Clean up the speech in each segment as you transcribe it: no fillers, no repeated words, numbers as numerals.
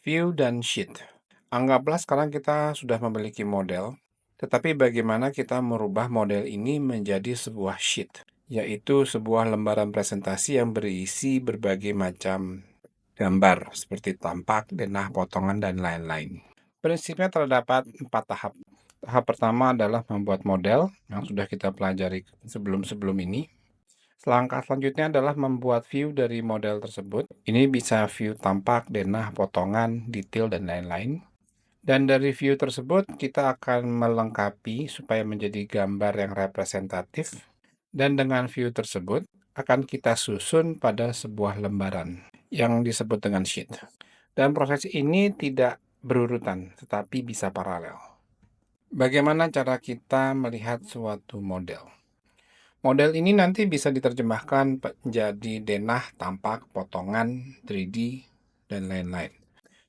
View dan sheet. Anggaplah sekarang kita sudah memiliki model, tetapi bagaimana kita merubah model ini menjadi sebuah sheet, yaitu sebuah lembaran presentasi yang berisi berbagai macam gambar, seperti tampak, denah, potongan, dan lain-lain. Prinsipnya terdapat 4 tahap. Tahap pertama adalah membuat model yang sudah kita pelajari sebelum-sebelum ini. Langkah selanjutnya adalah membuat view dari model tersebut. Ini bisa view tampak, denah, potongan, detail, dan lain-lain. Dan dari view tersebut kita akan melengkapi supaya menjadi gambar yang representatif. Dan dengan view tersebut akan kita susun pada sebuah lembaran yang disebut dengan sheet. Dan proses ini tidak berurutan, tetapi bisa paralel. Bagaimana cara kita melihat suatu model? Model ini nanti bisa diterjemahkan menjadi denah, tampak, potongan, 3D, dan lain-lain.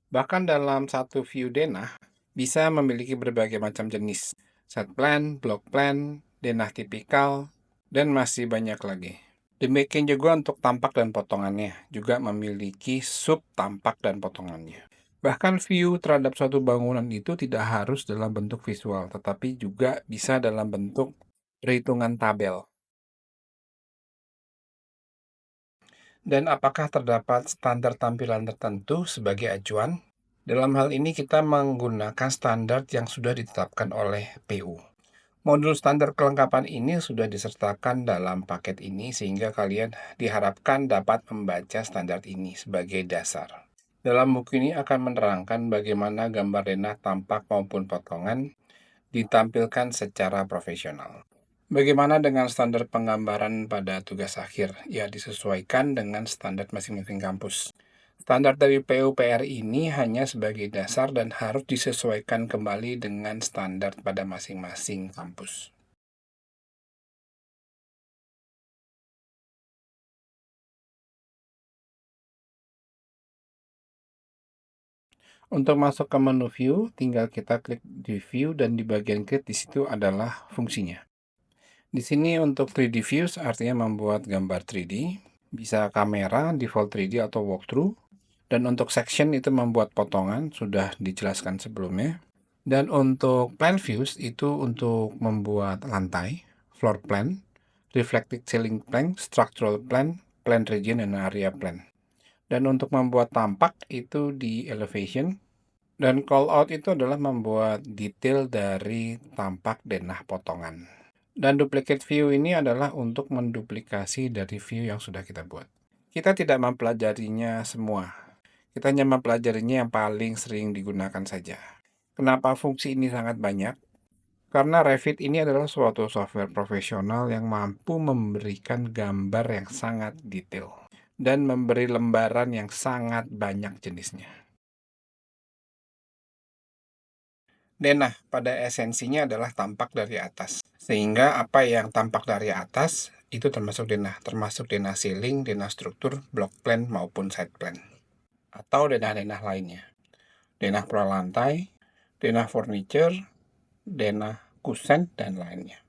Bahkan dalam satu view denah, bisa memiliki berbagai macam jenis. Set plan, block plan, denah tipikal, dan masih banyak lagi. Demikian juga untuk tampak dan potongannya, juga memiliki sub tampak dan potongannya. Bahkan view terhadap suatu bangunan itu tidak harus dalam bentuk visual, tetapi juga bisa dalam bentuk perhitungan tabel. Dan apakah terdapat standar tampilan tertentu sebagai acuan? Dalam hal ini kita menggunakan standar yang sudah ditetapkan oleh PU. Modul standar kelengkapan ini sudah disertakan dalam paket ini sehingga kalian diharapkan dapat membaca standar ini sebagai dasar. Dalam buku ini akan menerangkan bagaimana gambar denah tampak maupun potongan ditampilkan secara profesional. Bagaimana dengan standar penggambaran pada tugas akhir? Ya, disesuaikan dengan standar masing-masing kampus. Standar dari PUPR ini hanya sebagai dasar dan harus disesuaikan kembali dengan standar pada masing-masing kampus. Untuk masuk ke menu view, tinggal kita klik di view dan di bagian klik di situ adalah fungsinya. Di sini untuk 3D views artinya membuat gambar 3D, bisa kamera, default 3D atau walkthrough. Dan untuk section itu membuat potongan, sudah dijelaskan sebelumnya. Dan untuk plan views itu untuk membuat lantai, floor plan, reflected ceiling plan, structural plan, plan region, dan area plan. Dan untuk membuat tampak itu di elevation. Dan call out itu adalah membuat detail dari tampak denah potongan. Dan duplicate view ini adalah untuk menduplikasi dari view yang sudah kita buat. Kita tidak mempelajarinya semua. Kita hanya mempelajarinya yang paling sering digunakan saja. Kenapa fungsi ini sangat banyak? Karena Revit ini adalah suatu software profesional yang mampu memberikan gambar yang sangat detail dan memberi lembaran yang sangat banyak jenisnya. Denah pada esensinya adalah tampak dari atas. Sehingga apa yang tampak dari atas itu termasuk denah ceiling, denah struktur, block plan maupun side plan. Atau denah-denah lainnya. Denah pralantai, denah furniture, denah kusen, dan lainnya.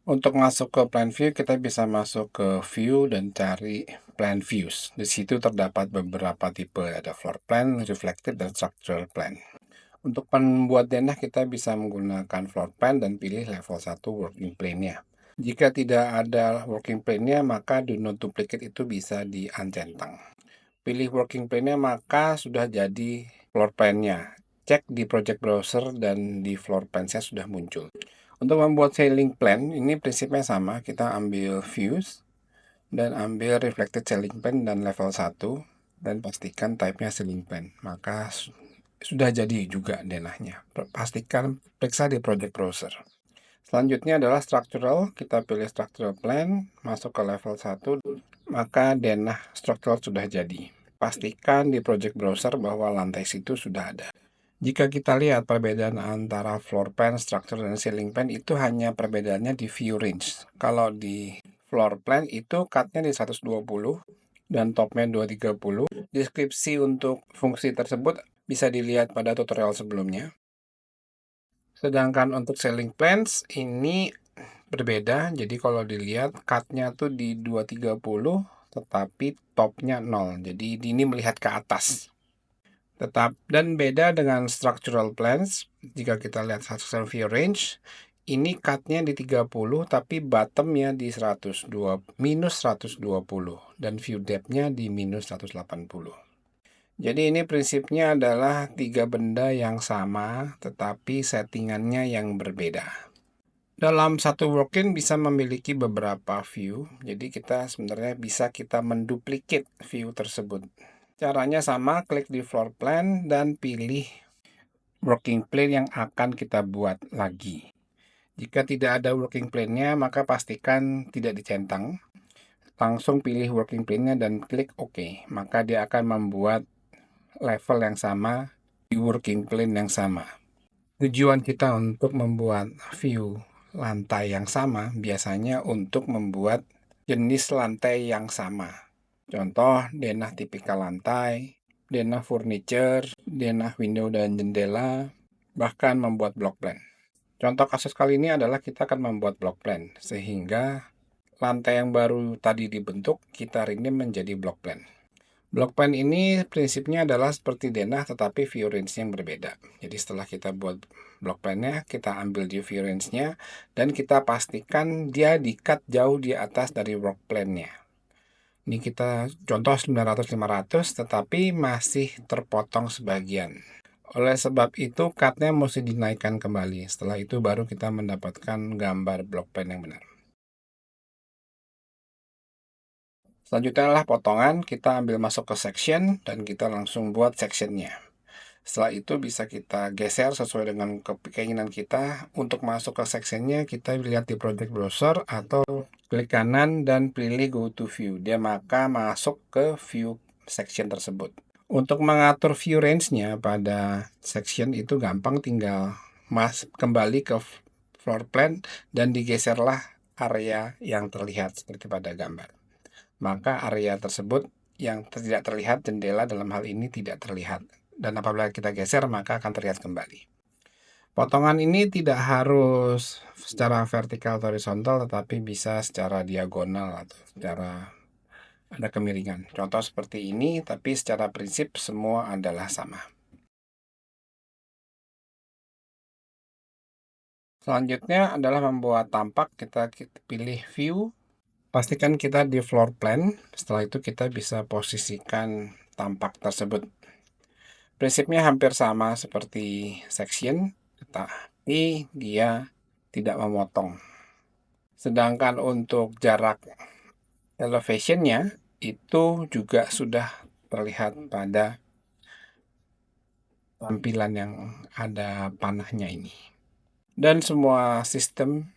Untuk masuk ke plan view, kita bisa masuk ke view dan cari plan views. Di situ terdapat beberapa tipe, ada floor plan, reflected, dan structural plan. Untuk membuat denah, kita bisa menggunakan floor plan dan pilih level 1 working plane-nya. Jika tidak ada working plane-nya, maka do not duplicate itu bisa di-uncentang. Pilih working plane-nya, maka sudah jadi floor plan-nya. Cek di project browser dan di floor plan-nya sudah muncul. Untuk membuat ceiling plan, ini prinsipnya sama. Kita ambil views dan ambil reflected ceiling plan dan level 1 dan pastikan type-nya ceiling plan. Maka sudah jadi juga denahnya. Pastikan periksa di project browser. Selanjutnya adalah structural. Kita pilih structural plan, masuk ke level 1, maka denah structural sudah jadi. Pastikan di project browser bahwa lantai situ sudah ada. Jika kita lihat perbedaan antara floor plan, structure, dan ceiling plan itu hanya perbedaannya di view range. Kalau di floor plan itu cut-nya di 120 dan top-nya 230. Deskripsi untuk fungsi tersebut bisa dilihat pada tutorial sebelumnya. Sedangkan untuk ceiling plans ini berbeda. Jadi kalau dilihat cut-nya tuh di 230 tetapi top-nya 0. Jadi ini melihat ke atas. Dan beda dengan structural plans, jika kita lihat structural view range, ini cut-nya di 30 tapi bottom-nya di minus 120 dan view depth-nya di minus 180. Jadi ini prinsipnya adalah tiga benda yang sama tetapi settingannya yang berbeda. Dalam satu workflow bisa memiliki beberapa view, jadi sebenarnya bisa kita menduplicate view tersebut. Caranya sama, klik di floor plan dan pilih working plane yang akan kita buat lagi. Jika tidak ada working plane-nya, maka pastikan tidak dicentang. Langsung pilih working plane-nya dan klik OK. Maka dia akan membuat level yang sama di working plane yang sama. Tujuan kita untuk membuat view lantai yang sama biasanya untuk membuat jenis lantai yang sama. Contoh, denah tipikal lantai, denah furniture, denah window dan jendela, bahkan membuat block plan. Contoh kasus kali ini adalah kita akan membuat block plan, sehingga lantai yang baru tadi dibentuk, kita rename menjadi block plan. Block plan ini prinsipnya adalah seperti denah tetapi view range-nya yang berbeda. Jadi setelah kita buat block plan-nya, kita ambil di view range-nya, dan kita pastikan dia di-cut jauh di atas dari work plan-nya. Ini kita contoh 900-500 tetapi masih terpotong sebagian. Oleh sebab itu cut-nya mesti dinaikkan kembali. Setelah itu baru kita mendapatkan gambar block plan yang benar. Selanjutnya adalah potongan, kita ambil masuk ke section dan kita langsung buat sectionnya. Setelah itu bisa kita geser sesuai dengan keinginan kita. Untuk masuk ke sectionnya kita lihat di project browser atau klik kanan dan pilih go to view. Dia maka masuk ke view section tersebut. Untuk mengatur view range-nya pada section itu gampang, tinggal kembali ke floor plan dan digeserlah area yang terlihat seperti pada gambar. Maka area tersebut yang tidak terlihat, jendela dalam hal ini tidak terlihat. Dan apabila kita geser maka akan terlihat kembali. Potongan ini tidak harus secara vertikal atau horizontal, tetapi bisa secara diagonal atau secara ada kemiringan. Contoh seperti ini, tapi secara prinsip semua adalah sama. Selanjutnya adalah membuat tampak. Kita pilih view. Pastikan kita di floor plan. Setelah itu kita bisa posisikan tampak tersebut. Prinsipnya hampir sama seperti section, tetapi dia tidak memotong. Sedangkan untuk jarak elevation-nya itu juga sudah terlihat pada tampilan yang ada panahnya ini. Dan semua sistem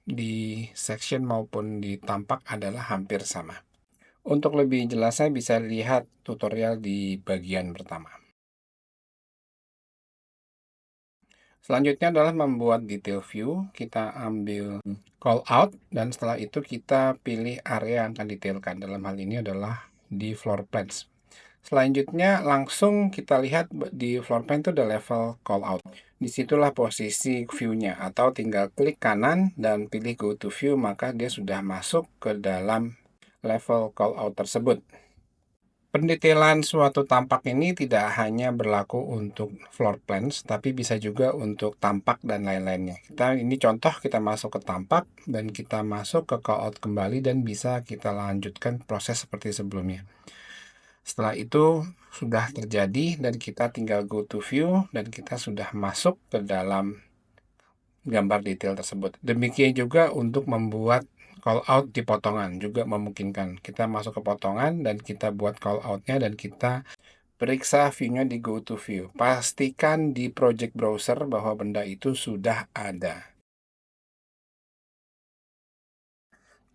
di section maupun di tampak adalah hampir sama. Untuk lebih jelasnya bisa lihat tutorial di bagian pertama. Selanjutnya adalah membuat detail view. Kita ambil call out dan setelah itu kita pilih area yang akan detailkan. Dalam hal ini adalah di floor plans. Selanjutnya langsung kita lihat di floor plan itu ada level call out. Disitulah posisi view-nya, atau tinggal klik kanan dan pilih go to view, maka dia sudah masuk ke dalam level call out tersebut. Pendetailan suatu tampak ini tidak hanya berlaku untuk floor plans, tapi bisa juga untuk tampak dan lain-lainnya. Ini contoh, kita masuk ke tampak dan kita masuk ke call out kembali dan bisa kita lanjutkan proses seperti sebelumnya. Setelah itu sudah terjadi dan kita tinggal go to view dan kita sudah masuk ke dalam gambar detail tersebut. Demikian juga untuk membuat call out di potongan juga memungkinkan. Kita masuk ke potongan dan kita buat call out-nya dan kita periksa view-nya di go to view. Pastikan di project browser bahwa benda itu sudah ada.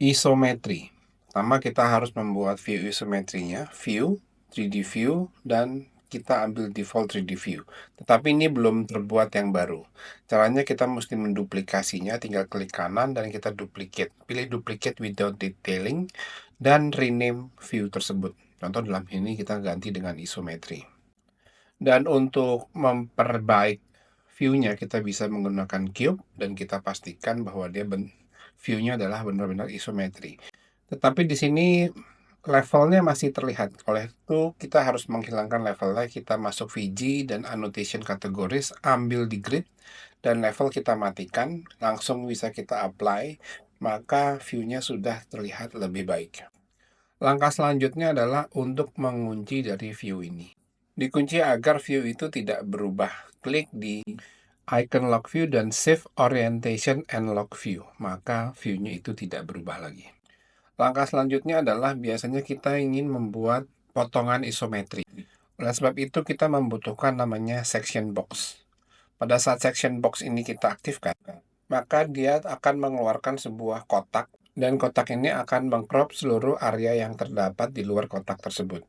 Isometri. Pertama kita harus membuat view isometrinya, view, 3D view, dan kita ambil default 3D view. Tetapi ini belum terbuat yang baru. Caranya kita mesti menduplikasinya, tinggal klik kanan dan kita duplicate. Pilih duplicate without detailing dan rename view tersebut. Contoh dalam ini kita ganti dengan isometri. Dan untuk memperbaik view-nya kita bisa menggunakan cube dan kita pastikan bahwa dia view-nya adalah benar-benar isometri. Tetapi di sini levelnya masih terlihat. Oleh itu, kita harus menghilangkan levelnya. Kita masuk VG dan annotation kategoris, ambil di grid, dan level kita matikan. Langsung bisa kita apply, maka view-nya sudah terlihat lebih baik. Langkah selanjutnya adalah untuk mengunci dari view ini. Dikunci agar view itu tidak berubah. Klik di icon lock view dan shift orientation and lock view. Maka view-nya itu tidak berubah lagi. Langkah selanjutnya adalah biasanya kita ingin membuat potongan isometri. Oleh sebab itu kita membutuhkan namanya section box. Pada saat section box ini kita aktifkan, maka dia akan mengeluarkan sebuah kotak dan kotak ini akan mengcrop seluruh area yang terdapat di luar kotak tersebut.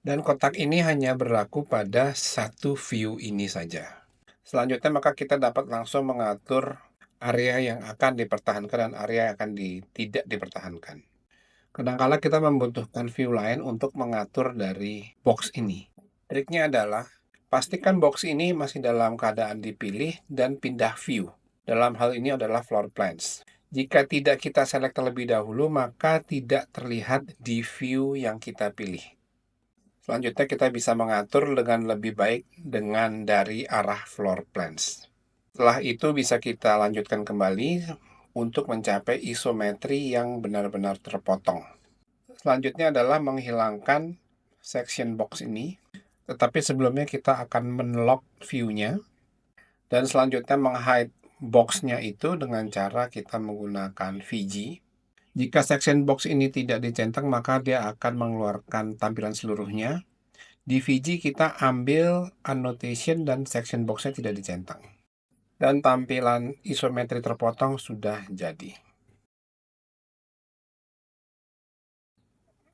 Dan kotak ini hanya berlaku pada satu view ini saja. Selanjutnya maka kita dapat langsung mengatur area yang akan dipertahankan dan area yang akan tidak dipertahankan. Kadangkala kita membutuhkan view lain untuk mengatur dari box ini. Triknya adalah, pastikan box ini masih dalam keadaan dipilih dan pindah view. Dalam hal ini adalah floor plans. Jika tidak kita select terlebih dahulu, maka tidak terlihat di view yang kita pilih. Selanjutnya kita bisa mengatur dengan lebih baik dengan dari arah floor plans. Setelah itu bisa kita lanjutkan kembali untuk mencapai isometri yang benar-benar terpotong. Selanjutnya adalah menghilangkan section box ini, tetapi sebelumnya kita akan men-lock view-nya, dan selanjutnya meng-hide box-nya itu dengan cara kita menggunakan VG. Jika section box ini tidak dicentang, maka dia akan mengeluarkan tampilan seluruhnya. Di VG kita ambil annotation dan section box-nya tidak dicentang. Dan tampilan isometri terpotong sudah jadi.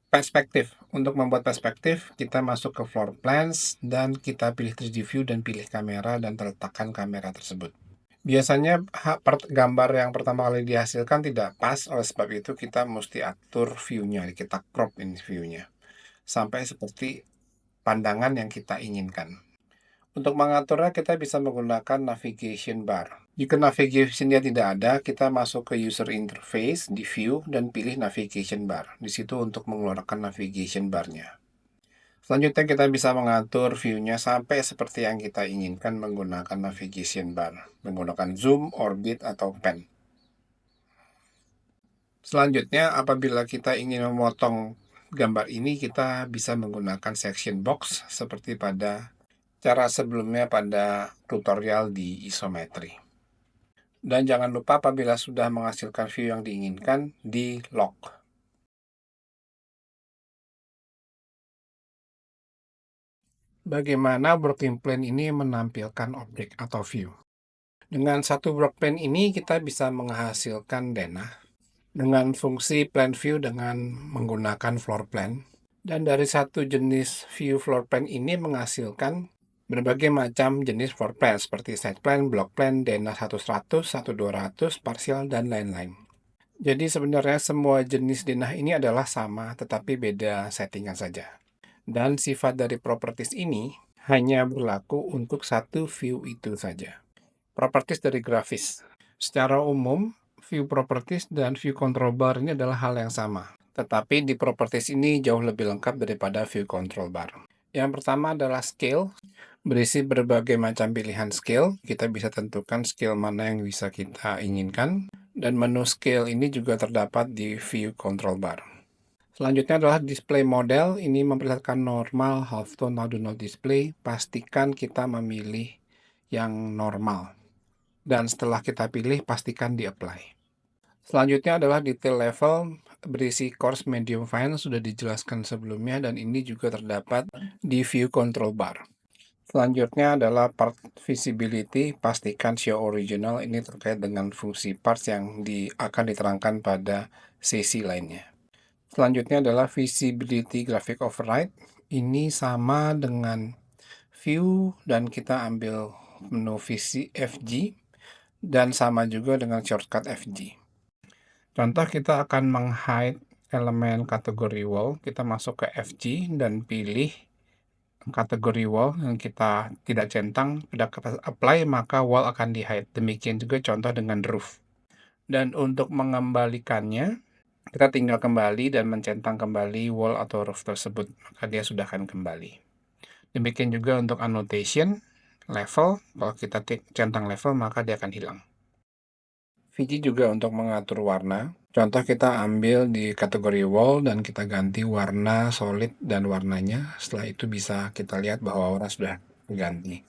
Perspektif. Untuk membuat perspektif, kita masuk ke floor plans dan kita pilih 3D view dan pilih kamera dan letakkan kamera tersebut. Biasanya gambar yang pertama kali dihasilkan tidak pas, oleh sebab itu kita mesti atur view-nya, kita crop ini view-nya sampai seperti pandangan yang kita inginkan. Untuk mengaturnya kita bisa menggunakan navigation bar. Jika navigation-nya tidak ada, kita masuk ke user interface di view dan pilih navigation bar. Di situ untuk mengeluarkan navigation bar-nya. Selanjutnya kita bisa mengatur view-nya sampai seperti yang kita inginkan menggunakan navigation bar, menggunakan zoom, orbit, atau pen. Selanjutnya, apabila kita ingin memotong gambar ini, kita bisa menggunakan section box seperti pada cara sebelumnya pada tutorial di isometri. Dan jangan lupa apabila sudah menghasilkan view yang diinginkan, di lock. Bagaimana working plane ini menampilkan objek atau view? Dengan satu work plane ini kita bisa menghasilkan denah dengan fungsi plan view dengan menggunakan floor plan. Dan dari satu jenis view floor plan ini menghasilkan berbagai macam jenis floor plan seperti side plan, block plan, denah 100, 1200, parsial, dan lain-lain. Jadi sebenarnya semua jenis denah ini adalah sama tetapi beda settingan saja. Dan sifat dari properties ini hanya berlaku untuk satu view itu saja. Properties dari grafis. Secara umum, view properties dan view control bar ini adalah hal yang sama. Tetapi di properties ini jauh lebih lengkap daripada view control bar. Yang pertama adalah scale, berisi berbagai macam pilihan scale. Kita bisa tentukan scale mana yang bisa kita inginkan. Dan menu scale ini juga terdapat di view control bar. Selanjutnya adalah display model. Ini memperlihatkan normal, halftone, do not display. Pastikan kita memilih yang normal. Dan setelah kita pilih, pastikan di-apply. Selanjutnya adalah detail level, berisi coarse, medium, fine, sudah dijelaskan sebelumnya, dan ini juga terdapat di view control bar. Selanjutnya adalah part visibility, pastikan show original, ini terkait dengan fungsi parts yang akan diterangkan pada sesi lainnya. Selanjutnya adalah visibility graphic override, ini sama dengan view dan kita ambil menu visi FG dan sama juga dengan shortcut FG. Contoh kita akan meng-hide elemen kategori wall, kita masuk ke FG dan pilih kategori wall yang kita tidak centang, pada kita apply maka wall akan di-hide. Demikian juga contoh dengan roof. Dan untuk mengembalikannya, Kita tinggal kembali dan mencentang kembali wall atau roof tersebut, maka dia sudah akan kembali. Demikian juga untuk annotation, level, kalau kita centang level maka dia akan hilang. VG juga untuk mengatur warna. Contoh kita ambil di kategori wall dan kita ganti warna solid dan warnanya. Setelah itu bisa kita lihat bahwa warna sudah berganti.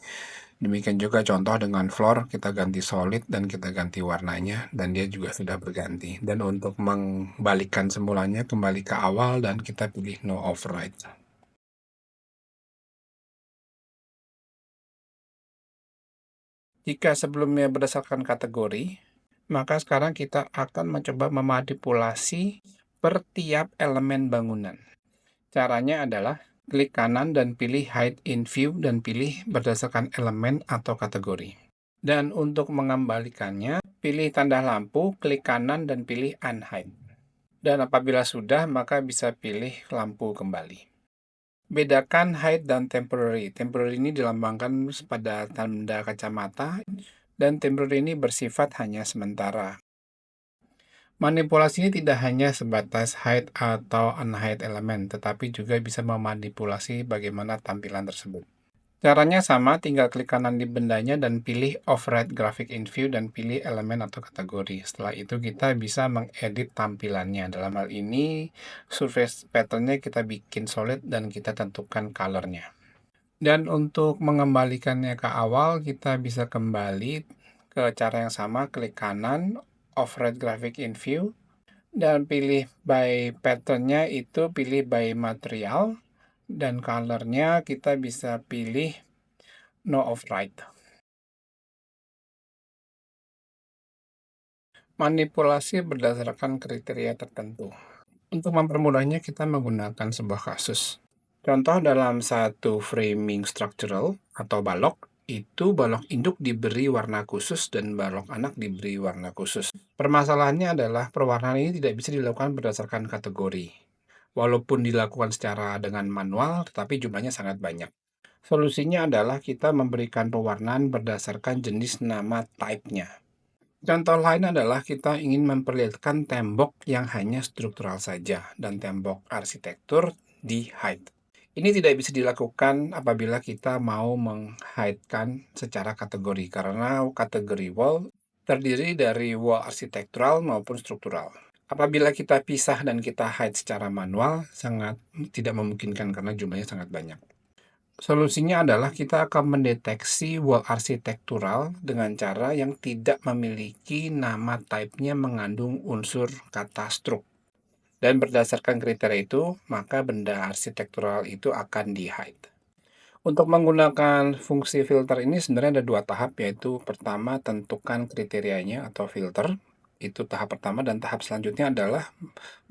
Demikian juga contoh dengan floor, kita ganti solid dan kita ganti warnanya dan dia juga sudah berganti. Dan untuk mengembalikan semulanya kembali ke awal dan kita pilih no override. Jika sebelumnya berdasarkan kategori, maka sekarang kita akan mencoba memanipulasi per tiap elemen bangunan. Caranya adalah klik kanan dan pilih Hide in View dan pilih berdasarkan elemen atau kategori. Dan untuk mengembalikannya, pilih tanda lampu, klik kanan dan pilih Unhide. Dan apabila sudah, maka bisa pilih lampu kembali. Bedakan hide dan temporary. Temporary ini dilambangkan pada tanda kacamata dan temporary ini bersifat hanya sementara. Manipulasi ini tidak hanya sebatas hide atau unhide elemen, tetapi juga bisa memanipulasi bagaimana tampilan tersebut. Caranya sama, tinggal klik kanan di bendanya dan pilih Override Graphic in View dan pilih elemen atau kategori. Setelah itu kita bisa mengedit tampilannya. Dalam hal ini, surface pattern-nya kita bikin solid dan kita tentukan color-nya. Dan untuk mengembalikannya ke awal, kita bisa kembali ke cara yang sama, klik kanan, Override Graphic in View, dan pilih by pattern-nya itu pilih by material, dan color-nya kita bisa pilih no override. Manipulasi berdasarkan kriteria tertentu. Untuk mempermudahnya, kita menggunakan sebuah kasus. Contoh dalam satu framing structural atau balok, itu balok induk diberi warna khusus dan balok anak diberi warna khusus. Permasalahannya adalah pewarnaan ini tidak bisa dilakukan berdasarkan kategori. Walaupun dilakukan secara dengan manual, tetapi jumlahnya sangat banyak. Solusinya adalah kita memberikan pewarnaan berdasarkan jenis nama type-nya. Contoh lain adalah kita ingin memperlihatkan tembok yang hanya struktural saja dan tembok arsitektur di hide. Ini tidak bisa dilakukan apabila kita mau meng-hide-kan secara kategori karena kategori wall terdiri dari wall arsitektural maupun struktural. Apabila kita pisah dan kita hide secara manual, sangat tidak memungkinkan karena jumlahnya sangat banyak. Solusinya adalah kita akan mendeteksi wall arsitektural dengan cara yang tidak memiliki nama type-nya mengandung unsur kata struk. Dan berdasarkan kriteria itu, maka benda arsitektural itu akan di-hide. Untuk menggunakan fungsi filter ini sebenarnya ada dua tahap, yaitu pertama tentukan kriterianya atau filter. Itu tahap pertama dan tahap selanjutnya adalah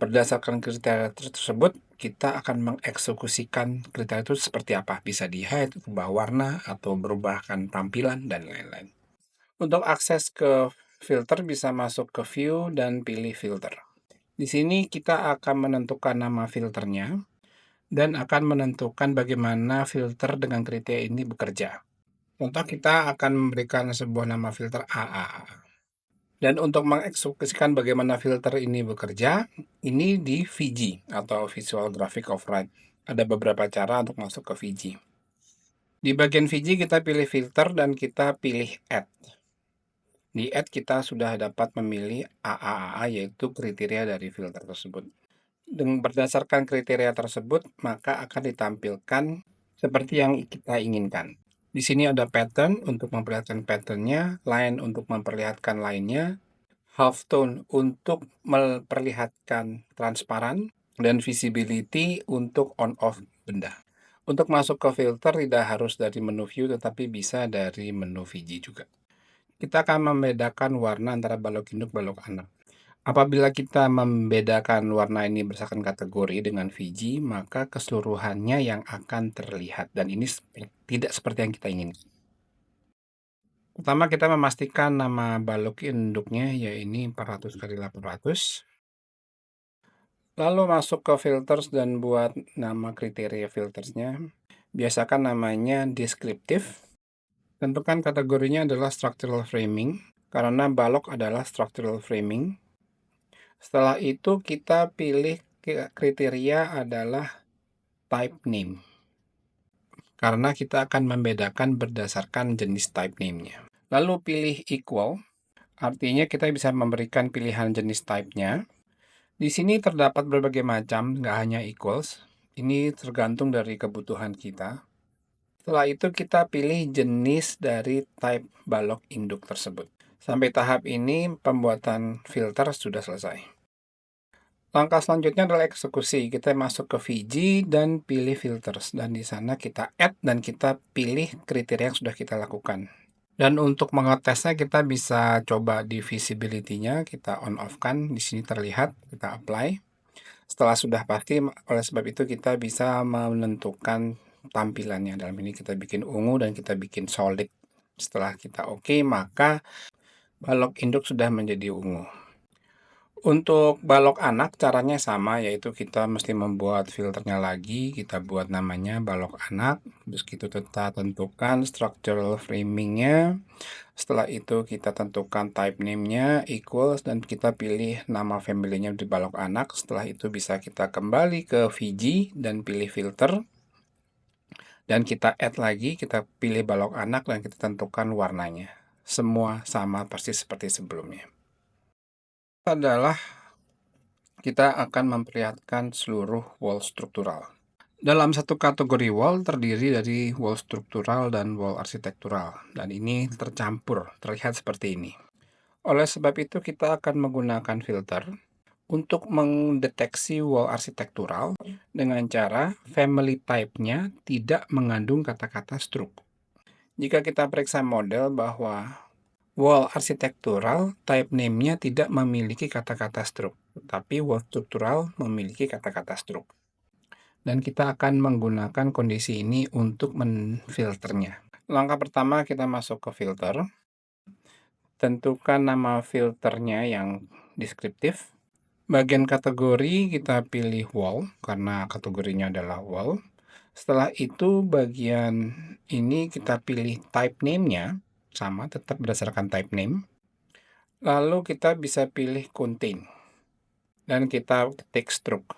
berdasarkan kriteria tersebut kita akan mengeksekusikan kriteria itu seperti apa. Bisa di-hide, ubah warna, atau berubahkan tampilan, dan lain-lain. Untuk akses ke filter bisa masuk ke view dan pilih filter. Di sini kita akan menentukan nama filternya dan akan menentukan bagaimana filter dengan kriteria ini bekerja. Contoh kita akan memberikan sebuah nama filter AAA. Dan untuk mengeksekusikan bagaimana filter ini bekerja, ini di VG atau Visual Graphic Override. Ada beberapa cara untuk masuk ke VG. Di bagian VG kita pilih filter dan kita pilih Add. Di Add kita sudah dapat memilih AAA yaitu kriteria dari filter tersebut. Dengan berdasarkan kriteria tersebut, maka akan ditampilkan seperti yang kita inginkan. Di sini ada pattern untuk memperlihatkan patternnya, line untuk memperlihatkan lainnya, half tone untuk memperlihatkan transparan, dan visibility untuk on-off benda. Untuk masuk ke filter tidak harus dari menu view, tetapi bisa dari menu VG juga. Kita akan membedakan warna antara balok induk balok anak. Apabila kita membedakan warna ini berdasarkan kategori dengan VG, maka keseluruhannya yang akan terlihat. Dan ini tidak seperti yang kita inginkan. Pertama kita memastikan nama balok induknya, yaitu 400 kali 800. Lalu masuk ke filters dan buat nama kriteria filtersnya. Biasakan namanya deskriptif. Tentukan kategorinya adalah structural framing, karena balok adalah structural framing. Setelah itu kita pilih kriteria adalah type name, karena kita akan membedakan berdasarkan jenis type name-nya. Lalu pilih equal, artinya kita bisa memberikan pilihan jenis type-nya. Di sini terdapat berbagai macam, nggak hanya equals. Ini tergantung dari kebutuhan kita. Setelah itu kita pilih jenis dari type balok induk tersebut. Sampai tahap ini pembuatan filter sudah selesai. Langkah selanjutnya adalah eksekusi. Kita masuk ke VG dan pilih filters. Dan di sana kita add dan kita pilih kriteria yang sudah kita lakukan. Dan untuk mengetesnya kita bisa coba di visibility-nya, kita on off kan, di sini terlihat, kita apply. Setelah sudah pasti, oleh sebab itu kita bisa menentukan tampilannya. Dalam ini kita bikin ungu dan kita bikin solid. Setelah kita oke, maka balok induk sudah menjadi ungu. Untuk balok anak caranya sama, yaitu kita mesti membuat filternya lagi, kita buat namanya balok anak, terus kita tentukan structural framingnya. Setelah itu kita tentukan type name-nya, equals, dan kita pilih nama family-nya di balok anak. Setelah itu bisa kita kembali ke VG dan pilih filter. Dan kita add lagi, kita pilih balok anak dan kita tentukan warnanya. Semua sama persis seperti sebelumnya. Adalah kita akan memperlihatkan seluruh wall struktural. Dalam satu kategori wall terdiri dari wall struktural dan wall arsitektural, dan ini tercampur, terlihat seperti ini. Oleh sebab itu kita akan menggunakan filter untuk mendeteksi wall arsitektural dengan cara family type-nya tidak mengandung kata-kata struk. Jika kita periksa model bahwa wall arsitektural type name-nya tidak memiliki kata-kata struk, tapi wall struktural memiliki kata-kata struk. Dan kita akan menggunakan kondisi ini untuk menfilternya. Langkah pertama kita masuk ke filter. Tentukan nama filternya yang deskriptif. Bagian kategori kita pilih wall, karena kategorinya adalah wall. Setelah itu bagian ini kita pilih type name-nya, sama tetap berdasarkan type name. Lalu kita bisa pilih contain, dan kita ketik stroke.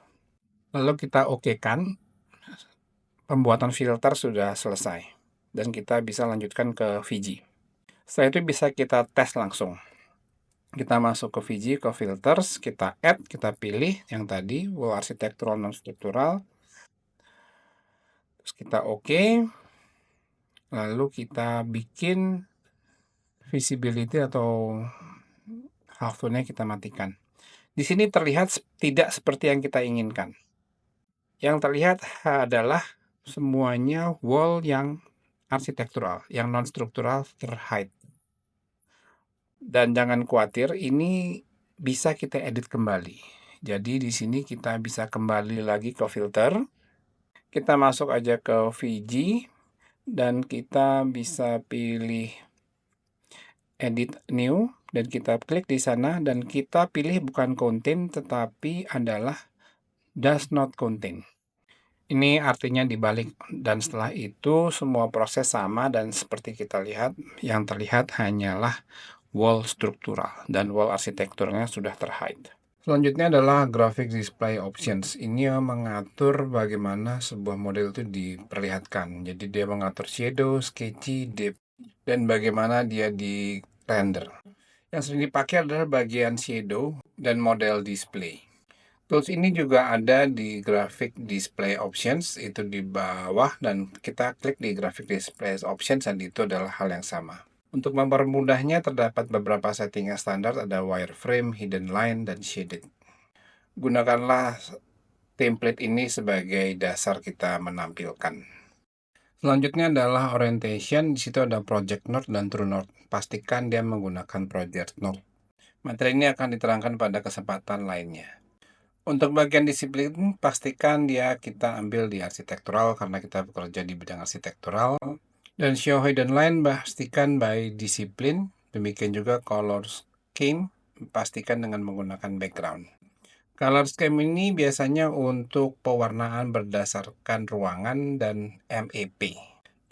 Lalu kita oke-kan, pembuatan filter sudah selesai. Dan kita bisa lanjutkan ke VG. Setelah itu bisa kita tes langsung. Kita masuk ke VG, ke filters, kita add, kita pilih yang tadi, wall architectural non-struktural. Terus kita oke. Lalu kita bikin visibility atau half tone-nya kita matikan. Di sini terlihat tidak seperti yang kita inginkan. Yang terlihat adalah semuanya wall yang arsitektural, yang non-struktural terhide. Dan jangan khawatir, ini bisa kita edit kembali. Jadi di sini kita bisa kembali lagi ke filter. Kita masuk aja ke VG dan kita bisa pilih edit new dan kita klik di sana dan kita pilih bukan contain tetapi adalah does not contain. Ini artinya dibalik, dan setelah itu semua proses sama dan seperti kita lihat, yang terlihat hanyalah wall struktural dan wall arsitekturnya sudah terhide. Selanjutnya adalah graphic display options. Ini mengatur bagaimana sebuah model itu diperlihatkan. Jadi dia mengatur shadow, sketchy, depth, dan bagaimana dia di render. Yang sering dipakai adalah bagian shadow dan model display. Tools ini juga ada di graphic display options, itu di bawah, dan kita klik di graphic display options dan itu adalah hal yang sama. Untuk mempermudahnya terdapat beberapa setting yang standar, ada wireframe, hidden line, dan shaded. Gunakanlah template ini sebagai dasar kita menampilkan. Selanjutnya adalah orientation, di situ ada project node dan true node. Pastikan dia menggunakan project node. Materi ini akan diterangkan pada kesempatan lainnya. Untuk bagian disiplin, pastikan kita ambil di arsitektural karena kita bekerja di bidang arsitektural. Dan show hidden line, pastikan by disiplin. Demikian juga color scheme, pastikan dengan menggunakan background. Color scheme ini biasanya untuk pewarnaan berdasarkan ruangan dan MAP.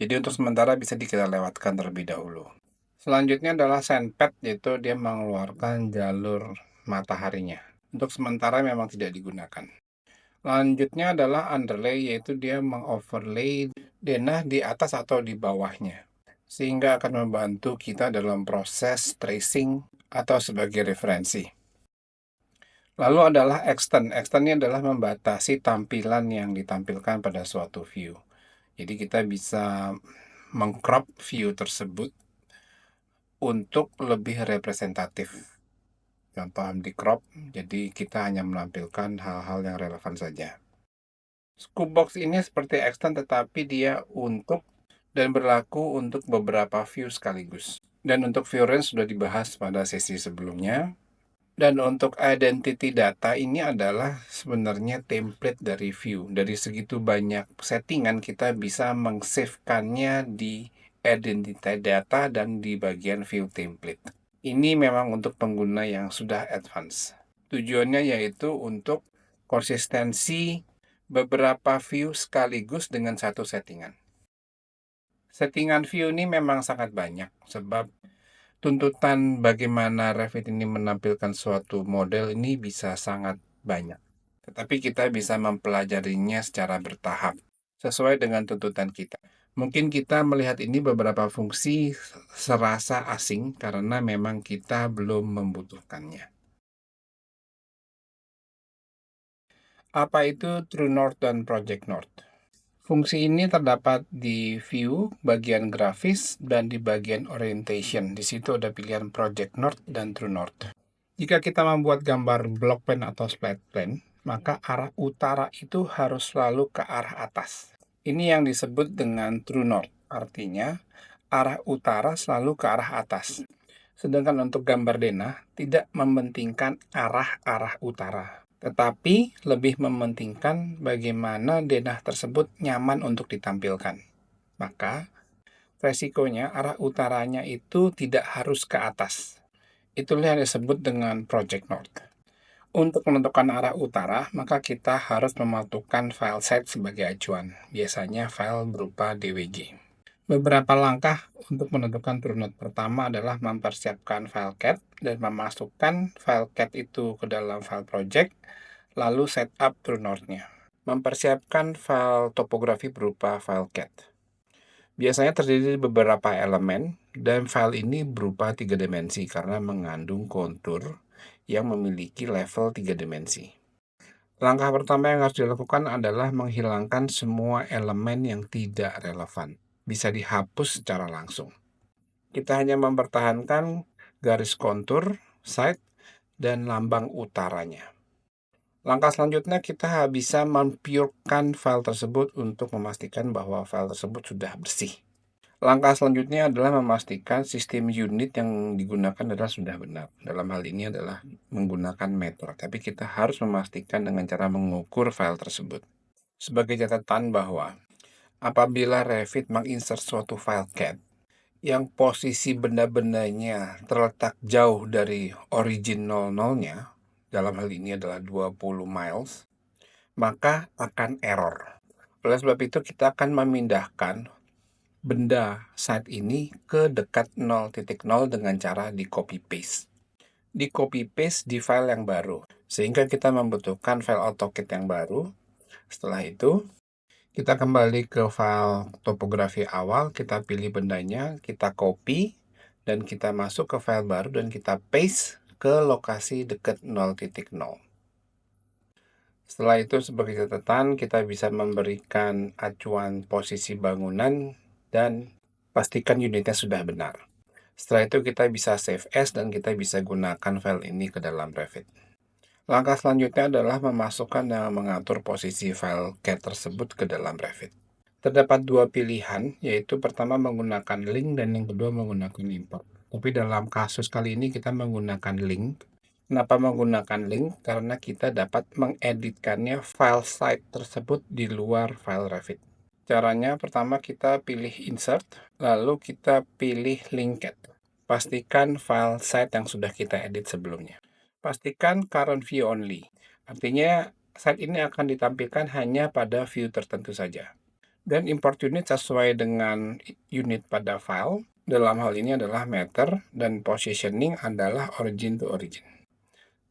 Jadi untuk sementara bisa kita lewatkan terlebih dahulu. Selanjutnya adalah sandpad, yaitu dia mengeluarkan jalur mataharinya. Untuk sementara memang tidak digunakan. Lanjutnya adalah underlay, yaitu dia mengoverlay denah di atas atau di bawahnya, sehingga akan membantu kita dalam proses tracing atau sebagai referensi. Lalu adalah extend. Extend ini adalah membatasi tampilan yang ditampilkan pada suatu view. Jadi kita bisa mengcrop view tersebut untuk lebih representatif. Contoh di crop, jadi kita hanya menampilkan hal-hal yang relevan saja. Scoop box ini seperti extend, tetapi dia untuk dan berlaku untuk beberapa view sekaligus. Dan untuk view range sudah dibahas pada sesi sebelumnya. Dan untuk identity data ini adalah sebenarnya template dari view. Dari segitu banyak settingan kita bisa mengsavekannya di identity data dan di bagian view template. Ini memang untuk pengguna yang sudah advance. Tujuannya yaitu untuk konsistensi beberapa view sekaligus dengan satu settingan. Settingan view ini memang sangat banyak, sebab tuntutan bagaimana Revit ini menampilkan suatu model ini bisa sangat banyak. Tetapi kita bisa mempelajarinya secara bertahap, sesuai dengan tuntutan kita. Mungkin kita melihat ini beberapa fungsi serasa asing karena memang kita belum membutuhkannya. Apa itu True North dan Project North? Fungsi ini terdapat di view, bagian grafis, dan di bagian orientation. Di situ ada pilihan Project North dan True North. Jika kita membuat gambar block plan atau splat plan, maka arah utara itu harus selalu ke arah atas. Ini yang disebut dengan True North. Artinya, arah utara selalu ke arah atas. Sedangkan untuk gambar denah, tidak mementingkan arah-arah utara, tetapi lebih mementingkan bagaimana denah tersebut nyaman untuk ditampilkan. Maka, resikonya arah utaranya itu tidak harus ke atas. Itulah yang disebut dengan Project North. Untuk menentukan arah utara, maka kita harus memasukkan file set sebagai acuan. Biasanya file berupa DWG. Beberapa langkah untuk menentukan True North. Pertama adalah mempersiapkan file CAD dan memasukkan file CAD itu ke dalam file project, lalu setup True North-nya. Mempersiapkan file topografi berupa file CAD. Biasanya terdiri dari beberapa elemen, dan file ini berupa 3 dimensi karena mengandung kontur yang memiliki level 3 dimensi. Langkah pertama yang harus dilakukan adalah menghilangkan semua elemen yang tidak relevan. Bisa dihapus secara langsung. Kita hanya mempertahankan garis kontur, side, dan lambang utaranya. Langkah selanjutnya kita bisa mempurekan file tersebut untuk memastikan bahwa file tersebut sudah bersih. Langkah selanjutnya adalah memastikan sistem unit yang digunakan adalah sudah benar. Dalam hal ini adalah menggunakan meter, tapi kita harus memastikan dengan cara mengukur file tersebut. Sebagai catatan bahwa apabila Revit menginsert suatu file CAD yang posisi benda-bendanya terletak jauh dari origin 00-nya, dalam hal ini adalah 20 miles, maka akan error. Oleh sebab itu kita akan memindahkan benda saat ini ke dekat 0.0 dengan cara di copy paste. Di copy paste di file yang baru, sehingga kita membutuhkan file AutoCAD yang baru. Setelah itu, kita kembali ke file topografi awal, kita pilih bendanya, kita copy, dan kita masuk ke file baru dan kita paste ke lokasi dekat 0.0. Setelah itu sebagai catatan, kita bisa memberikan acuan posisi bangunan dan pastikan unitnya sudah benar. Setelah itu kita bisa save as dan kita bisa gunakan file ini ke dalam Revit. Langkah selanjutnya adalah memasukkan dan mengatur posisi file CAD tersebut ke dalam Revit. Terdapat dua pilihan, yaitu pertama menggunakan link dan yang kedua menggunakan import. Tapi dalam kasus kali ini kita menggunakan link. Kenapa menggunakan link? Karena kita dapat mengeditkannya file site tersebut di luar file Revit. Caranya pertama kita pilih insert, lalu kita pilih linked. Pastikan file site yang sudah kita edit sebelumnya. Pastikan current view only. Artinya site ini akan ditampilkan hanya pada view tertentu saja. Dan import unit sesuai dengan unit pada file. Dalam hal ini adalah meter dan positioning adalah origin to origin.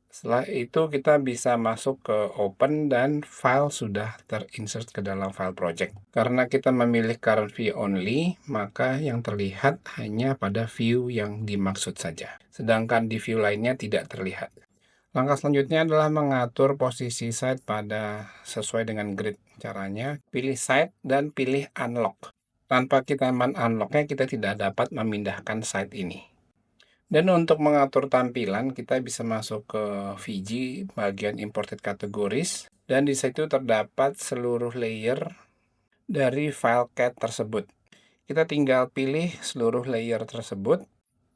Setelah itu kita bisa masuk ke open dan file sudah terinsert ke dalam file project. Karena kita memilih current view only, maka yang terlihat hanya pada view yang dimaksud saja. Sedangkan di view lainnya tidak terlihat. Langkah selanjutnya adalah mengatur posisi site pada sesuai dengan grid. Caranya, pilih site dan pilih unlock. Tanpa kita unlocknya, kita tidak dapat memindahkan site ini. Dan untuk mengatur tampilan, kita bisa masuk ke VG, bagian imported categories, dan di situ terdapat seluruh layer dari file cat tersebut. Kita tinggal pilih seluruh layer tersebut,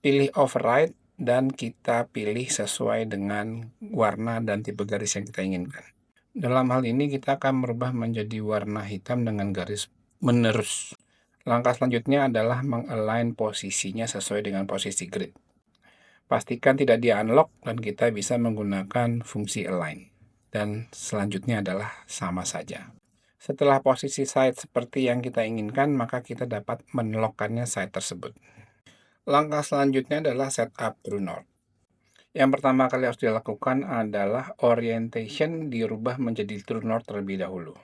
pilih override, dan kita pilih sesuai dengan warna dan tipe garis yang kita inginkan. Dalam hal ini kita akan merubah menjadi warna hitam dengan garis menerus. Langkah selanjutnya adalah mengalign posisinya sesuai dengan posisi grid. Pastikan tidak di-unlock dan kita bisa menggunakan fungsi align. Dan selanjutnya adalah sama saja. Setelah posisi site seperti yang kita inginkan, maka kita dapat menlockkannya site tersebut. Langkah selanjutnya adalah setup True North. Yang pertama kali harus dilakukan adalah orientation dirubah menjadi True North terlebih dahulu.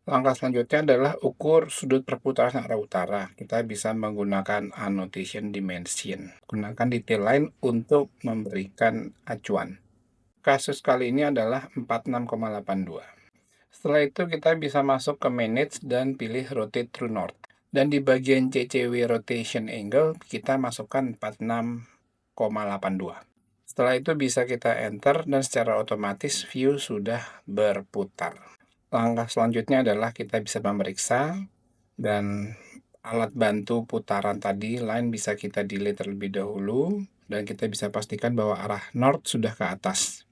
Langkah selanjutnya adalah ukur sudut perputaran arah utara. Kita bisa menggunakan annotation dimension. Gunakan detail line untuk memberikan acuan. Kasus kali ini adalah 46,82. Setelah itu kita bisa masuk ke manage dan pilih rotate true north. Dan di bagian CCW rotation angle kita masukkan 46,82. Setelah itu bisa kita enter dan secara otomatis view sudah berputar. Langkah selanjutnya adalah kita bisa memeriksa dan alat bantu putaran tadi line bisa kita delete terlebih dahulu dan kita bisa pastikan bahwa arah north sudah ke atas.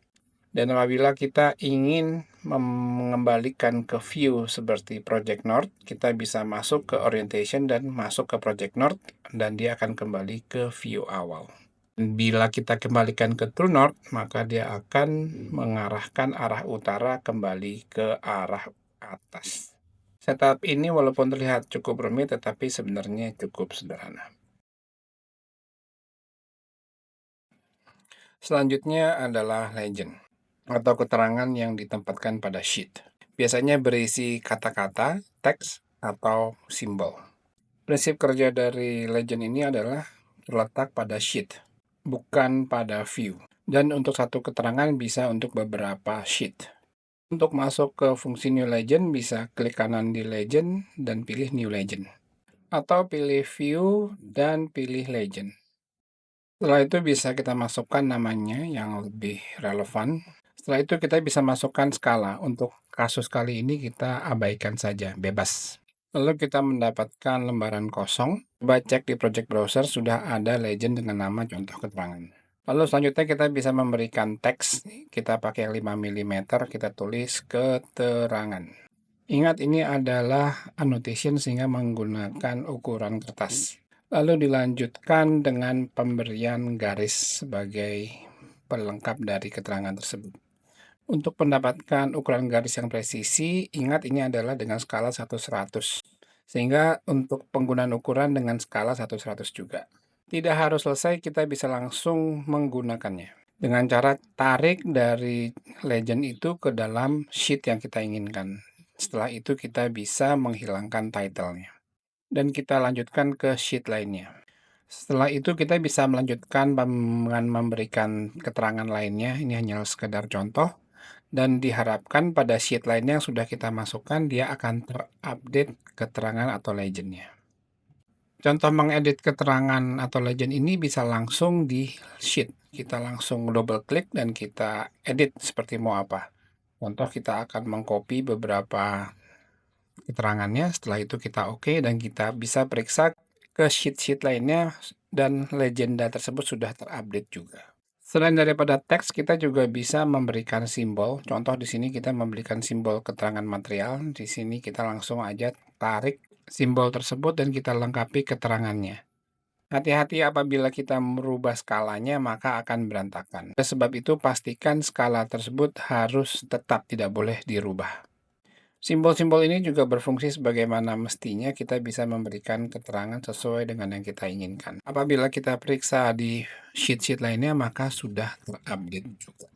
Dan apabila kita ingin mengembalikan ke view seperti Project North, kita bisa masuk ke orientation dan masuk ke Project North dan dia akan kembali ke view awal. Bila kita kembalikan ke True North, maka dia akan mengarahkan arah utara kembali ke arah atas. Setup ini walaupun terlihat cukup rumit, tetapi sebenarnya cukup sederhana. Selanjutnya adalah legend, atau keterangan yang ditempatkan pada sheet. Biasanya berisi kata-kata, teks, atau simbol. Prinsip kerja dari legend ini adalah terletak pada sheet, bukan pada view. Dan untuk satu keterangan bisa untuk beberapa sheet. Untuk masuk ke fungsi New Legend, bisa klik kanan di Legend dan pilih New Legend. Atau pilih View dan pilih Legend. Setelah itu bisa kita masukkan namanya yang lebih relevan. Setelah itu kita bisa masukkan skala. Untuk kasus kali ini kita abaikan saja, bebas. Lalu kita mendapatkan lembaran kosong. Coba cek di project browser sudah ada legend dengan nama contoh keterangan. Lalu selanjutnya kita bisa memberikan teks. Kita pakai 5 mm, kita tulis keterangan. Ingat ini adalah annotation sehingga menggunakan ukuran kertas. Lalu dilanjutkan dengan pemberian garis sebagai pelengkap dari keterangan tersebut. Untuk mendapatkan ukuran garis yang presisi, ingat ini adalah dengan skala 1/100. Sehingga untuk penggunaan ukuran dengan skala 1/100 juga. Tidak harus selesai, kita bisa langsung menggunakannya. Dengan cara tarik dari legend itu ke dalam sheet yang kita inginkan. Setelah itu kita bisa menghilangkan title-nya. Dan kita lanjutkan ke sheet lainnya. Setelah itu kita bisa melanjutkan dengan memberikan keterangan lainnya. Ini hanya sekedar contoh. Dan diharapkan pada sheet lainnya yang sudah kita masukkan, dia akan terupdate keterangan atau legendnya. Contoh mengedit keterangan atau legend ini bisa langsung di sheet. Kita langsung double klik dan kita edit seperti mau apa. Contoh kita akan mengcopy beberapa keterangannya, setelah itu kita oke dan kita bisa periksa ke sheet-sheet lainnya dan legenda tersebut sudah terupdate juga. Selain daripada teks, kita juga bisa memberikan simbol. Contoh di sini kita memberikan simbol keterangan material. Di sini kita langsung aja tarik simbol tersebut dan kita lengkapi keterangannya. Hati-hati apabila kita merubah skalanya, maka akan berantakan. Oleh sebab itu, pastikan skala tersebut harus tetap tidak boleh dirubah. Simbol-simbol ini juga berfungsi sebagaimana mestinya kita bisa memberikan keterangan sesuai dengan yang kita inginkan. Apabila kita periksa di sheet-sheet lainnya, maka sudah terupdate juga.